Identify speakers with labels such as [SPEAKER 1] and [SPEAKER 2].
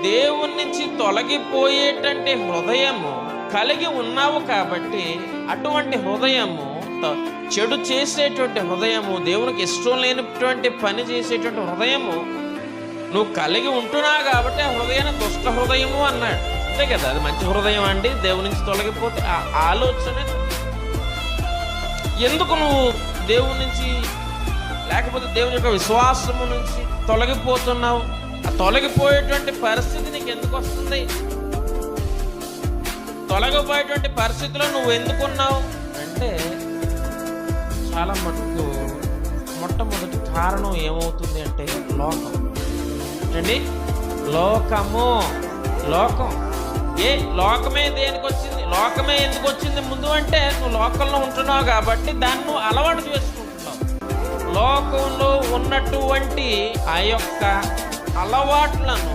[SPEAKER 1] దేవుని నుంచి తొలగిపోయేటంటే హృదయము కలిగి ఉన్నావు కాబట్టి అటువంటి హృదయము, చెడు చేసేటువంటి హృదయము, దేవునికి ఇష్టం లేనటువంటి పని చేసేటువంటి హృదయము నువ్వు కలిగి ఉంటున్నావు కాబట్టి ఆ హృదయాన్ని దుష్ట హృదయము అన్నాడు. అంతే కదా, అది మంచి హృదయం అండి. దేవుని నుంచి తొలగిపోతే ఆ ఆలోచన ఎందుకు నువ్వు దేవుని నుంచి, లేకపోతే దేవుని యొక్క విశ్వాసము నుంచి తొలగిపోతున్నావు? ఆ తొలగిపోయేటువంటి పరిస్థితి నీకు ఎందుకు వస్తుంది? తొలగిపోయేటువంటి పరిస్థితిలో నువ్వు ఎందుకున్నావు అంటే చాలా మటుకు మొట్టమొదటి కారణం ఏమవుతుంది అంటే లోకం అండి. లోకం లోకమే దేనికి వచ్చింది? లోకమే ఎందుకు వచ్చింది ముందు అంటే నువ్వు లోకంలో ఉంటున్నావు కాబట్టి దాన్ని నువ్వు అలవాటు చేసుకుంటున్నావు. లోకంలో ఉన్నటువంటి ఆ యొక్క అలవాట్లను